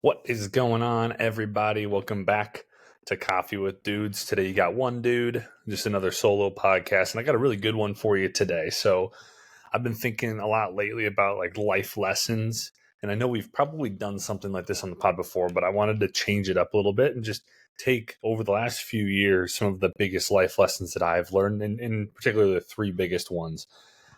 What is going on, everybody? Welcome back to Coffee with Dudes. Today, you got one dude, just another solo podcast, and I got a really good one for you today. So, I've been thinking a lot lately about like life lessons, and I know we've probably done something like this on the pod before, but I wanted to change it up a little bit and just take over the last few years some of the biggest life lessons that I've learned, and in particular, the three biggest ones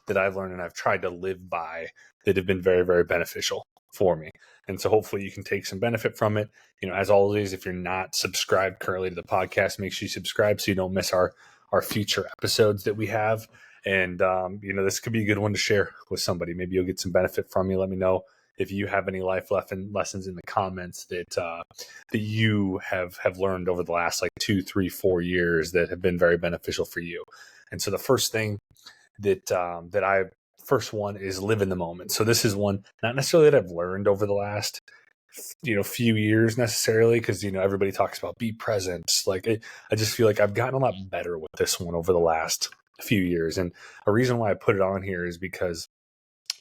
that I've learned and I've tried to live by that have been very, very beneficial for me. And so hopefully you can take some benefit from it. As always, if you're not subscribed currently to the podcast, make sure you subscribe so you don't miss our future episodes that we have. And this could be a good one to share with somebody. Maybe you'll get some benefit from me. Let me know if you have any life lessons in the comments that you have learned over the last like 2, 3, 4 years that have been very beneficial for you. And so the first thing that I first one is live in the moment. So this is one not necessarily that I've learned over the last few years necessarily, because everybody talks about be present. Like I just feel like I've gotten a lot better with this one over the last few years. And a reason why I put it on here is because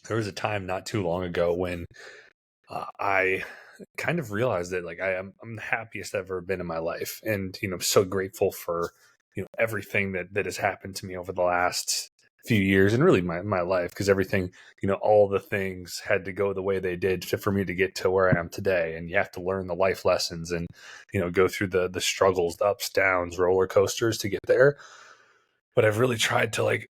there was a time not too long ago when I kind of realized that like I'm the happiest I've ever been in my life, and so grateful for everything that has happened to me over the last few years and really my life, because everything, all the things had to go the way they did for me to get to where I am today. And you have to learn the life lessons and go through the struggles, the ups, downs, roller coasters to get there. But I've really tried to like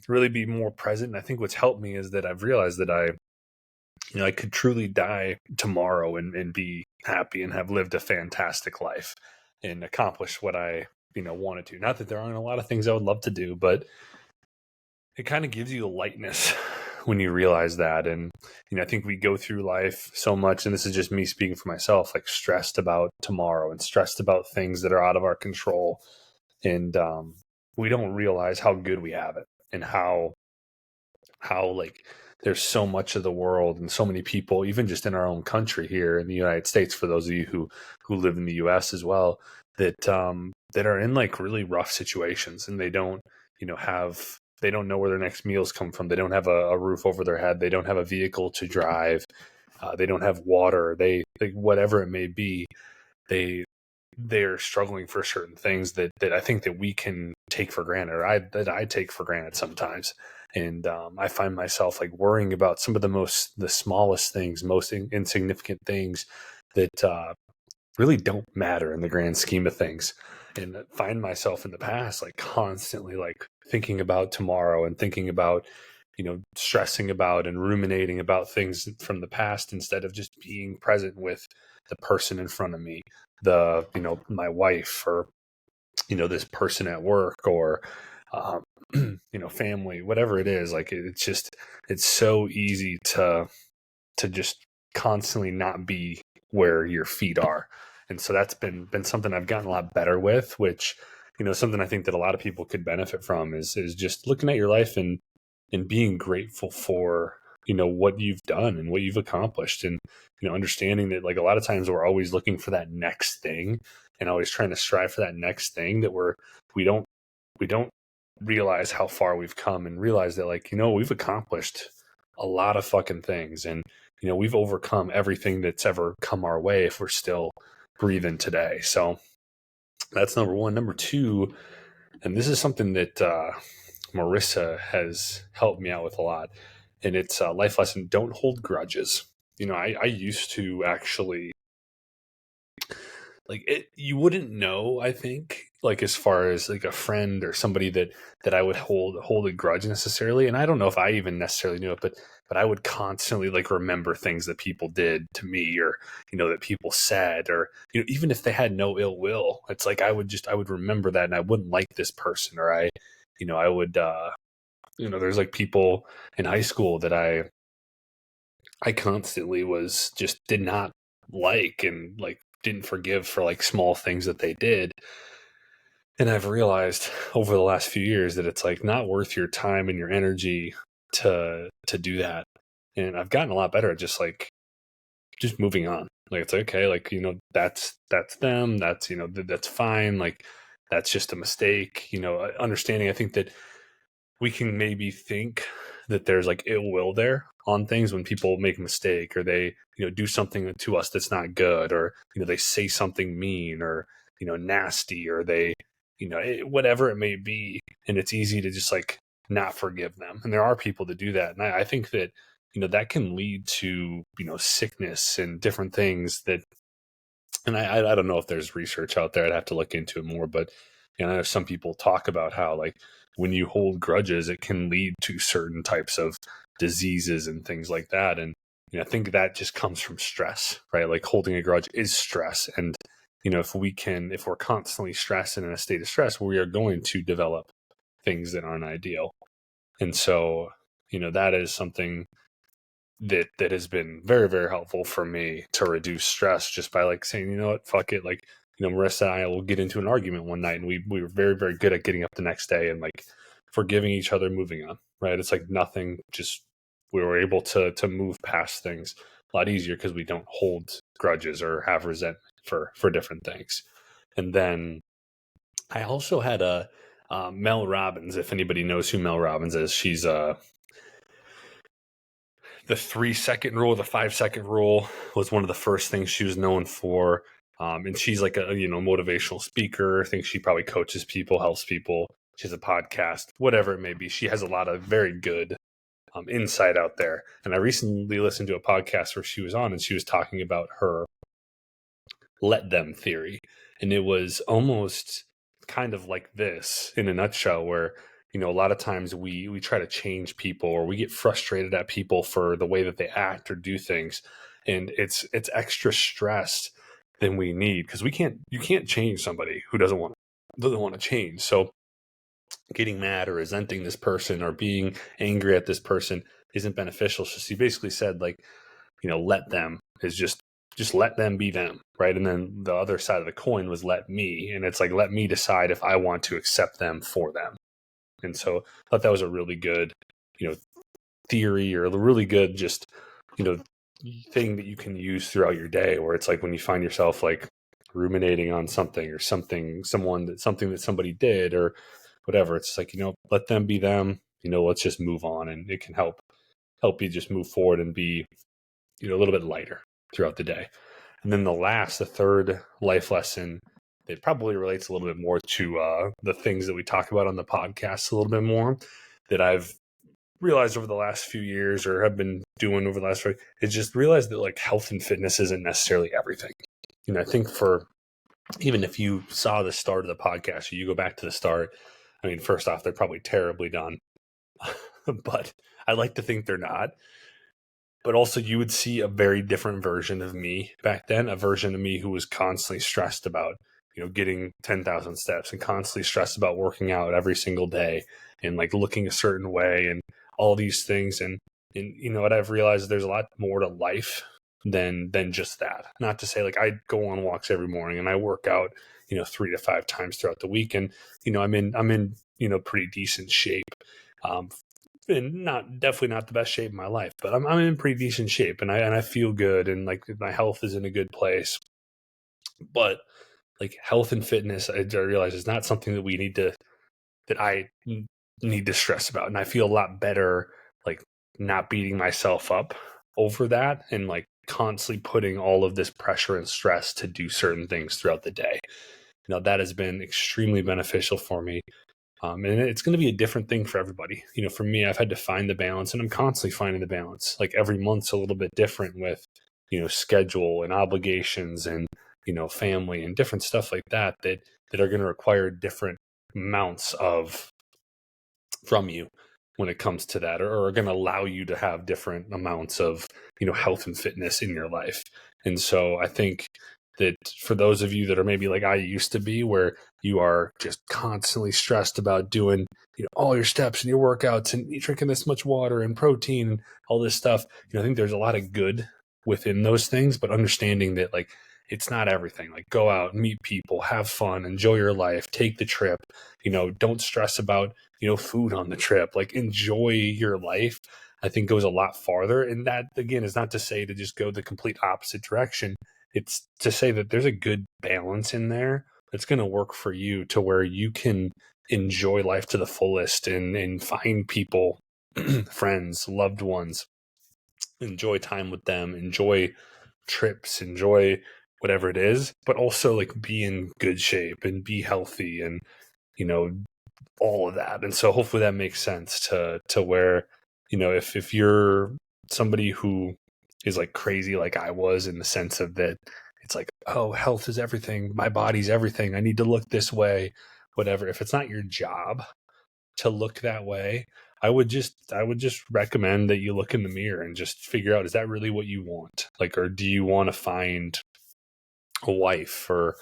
really be more present. And I think what's helped me is that I've realized that I could truly die tomorrow and be happy and have lived a fantastic life and accomplish what I wanted to. Not that there aren't a lot of things I would love to do, but it kind of gives you a lightness when you realize that. And I think we go through life so much, and this is just me speaking for myself, like stressed about tomorrow and stressed about things that are out of our control, and we don't realize how good we have it and how like there's so much of the world and so many people, even just in our own country here in the United States, for those of you who live in the US as well, that are in like really rough situations, and they don't they don't know where their next meals come from. They don't have a roof over their head. They don't have a vehicle to drive. They don't have water. They whatever it may be, they they're struggling for certain things that I think that we can take for granted, or that I take for granted sometimes. And I find myself like worrying about some of the smallest things, most insignificant things that really don't matter in the grand scheme of things. And find myself in the past like constantly like thinking about tomorrow and thinking about stressing about and ruminating about things from the past, instead of just being present with the person in front of me, the my wife, or this person at work, or um, family, whatever it is. Like it's so easy to just constantly not be where your feet are. And so that's been something I've gotten a lot better with, which something I think that a lot of people could benefit from is just looking at your life and being grateful for what you've done and what you've accomplished, and understanding that like a lot of times we're always looking for that next thing and always trying to strive for that next thing, that we don't we don't realize how far we've come, and realize that like we've accomplished a lot of fucking things, and we've overcome everything that's ever come our way if we're still breathing today. So that's number one. Number two, and this is something that Marissa has helped me out with a lot, and it's a life lesson: don't hold grudges. I used to actually like it. You wouldn't know, I think, like as far as like a friend or somebody that I would hold a grudge necessarily. And I don't know if I even necessarily knew it, but I would constantly like remember things that people did to me, or that people said, or even if they had no ill will, it's like I would remember that, and I wouldn't like this person, or I would there's like people in high school that I constantly was just did not like, and like didn't forgive for like small things that they did. And I've realized over the last few years that it's like not worth your time and your energy to do that. And I've gotten a lot better at just moving on. Like it's okay, like that's them, that's that's fine, like that's just a mistake. Understanding, I think that we can maybe think that there's like ill will there on things when people make a mistake, or they, do something to us that's not good, or, they say something mean, or, nasty, or they, whatever it may be. And it's easy to just like not forgive them. And there are people that do that. And I think that, that can lead to, sickness and different things that, and I don't know if there's research out there. I'd have to look into it more, but I know some people talk about how like when you hold grudges, it can lead to certain types of diseases and things like that. And I think that just comes from stress, right? Like holding a grudge is stress. And if we're constantly stressed and in a state of stress, we are going to develop things that aren't ideal. And so, that is something that has been very, very helpful for me to reduce stress, just by like saying, you know what, fuck it. Like, Marissa and I will get into an argument one night, and we were very, very good at getting up the next day and like forgiving each other, moving on, right? It's like nothing, just we were able to move past things a lot easier because we don't hold grudges or have resentment for different things. And then I also had a Mel Robbins, if anybody knows who Mel Robbins is. She's the 3-second rule, the 5-second rule was one of the first things she was known for. And she's like a, motivational speaker. I think she probably coaches people, helps people. She has a podcast, whatever it may be. She has a lot of very good insight out there. And I recently listened to a podcast where she was on, and she was talking about her let them theory. And it was almost kind of like this in a nutshell, where a lot of times we try to change people, or we get frustrated at people for the way that they act or do things, and it's extra stress than we need, because you can't change somebody who doesn't want to change. So getting mad or resenting this person or being angry at this person isn't beneficial. So she basically said, like, let them is just let them be them, right? And then the other side of the coin was let me, and it's like, let me decide if I want to accept them for them. And so I thought that was a really good, theory, or a really good just, thing that you can use throughout your day, where it's like when you find yourself like ruminating on something, or something that somebody did or whatever, it's like, let them be them, let's just move on. And it can help you just move forward and be, a little bit lighter throughout the day. And then the third life lesson, it probably relates a little bit more to the things that we talk about on the podcast a little bit more, that I've realized over the last few years, or have been doing over the last few, is just realize that like health and fitness isn't necessarily everything. I think even if you saw the start of the podcast, or you go back to the start, I mean, first off, they're probably terribly done, but I like to think they're not. But also, you would see a very different version of me back then, a version of me who was constantly stressed about, getting 10,000 steps, and constantly stressed about working out every single day, and like looking a certain way, and all these things. And what I've realized, there's a lot more to life than just that. Not to say like I go on walks every morning and I work out, 3 to 5 times throughout the week. And, I'm in, pretty decent shape. And definitely not the best shape in my life, but I'm in pretty decent shape, and I feel good, and like my health is in a good place. But like health and fitness, I realize, is not something that I need to stress about. And I feel a lot better like not beating myself up over that, and like constantly putting all of this pressure and stress to do certain things throughout the day. That has been extremely beneficial for me. And it's going to be a different thing for everybody. For me, I've had to find the balance, and I'm constantly finding the balance. Like every month's a little bit different with, schedule and obligations, and, family and different stuff like that are going to require different amounts from you when it comes to that, or are going to allow you to have different amounts of, health and fitness in your life. And so I think that for those of you that are maybe like I used to be, where you are just constantly stressed about doing, all your steps and your workouts, and you're drinking this much water and protein and all this stuff, I think there's a lot of good within those things, but understanding that like it's not everything. Like go out, meet people, have fun, enjoy your life, take the trip, don't stress about, food on the trip, like enjoy your life, I think goes a lot farther. And that, again, is not to say to just go the complete opposite direction. It's to say that there's a good balance in there that's going to work for you, to where you can enjoy life to the fullest, and find people friends, loved ones, enjoy time with them, enjoy trips, enjoy whatever it is, but also like be in good shape and be healthy and, you know, all of that. And so hopefully that makes sense to where, if you're somebody who is like crazy like I was, in the sense of that it's like, oh, health is everything, my body's everything, I need to look this way, whatever. If it's not your job to look that way, I would just recommend that you look in the mirror and just figure out, is that really what you want? Like, or do you want to find a wife, or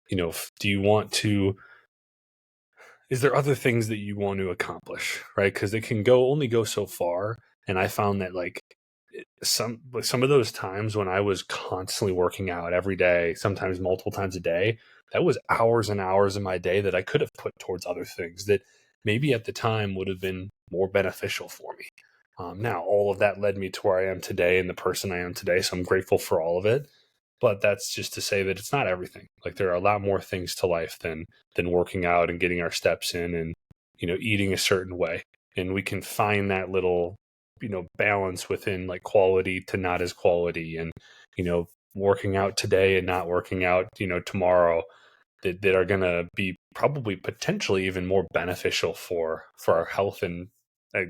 do you want to, is there other things that you want to accomplish, right? Because it can only go so far. And I found that like some of those times when I was constantly working out every day, sometimes multiple times a day, that was hours and hours of my day that I could have put towards other things that maybe at the time would have been more beneficial for me. Now, all of that led me to where I am today and the person I am today. So I'm grateful for all of it. But that's just to say that it's not everything. Like, there are a lot more things to life than working out and getting our steps in, and eating a certain way. And we can find that little balance within like quality to not as quality, and working out today and not working out tomorrow, that are going to be probably potentially even more beneficial for our health and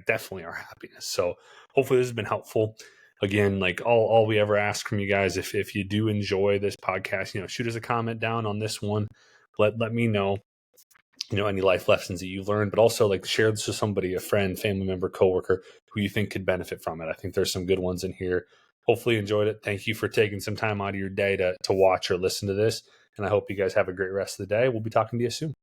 definitely our happiness. So hopefully this has been helpful. Again, like all we ever ask from you guys, if you do enjoy this podcast, shoot us a comment down on this one. Let me know, any life lessons that you've learned, but also like share this with somebody, a friend, family member, coworker, who you think could benefit from it. I think there's some good ones in here. Hopefully you enjoyed it. Thank you for taking some time out of your day to watch or listen to this. And I hope you guys have a great rest of the day. We'll be talking to you soon.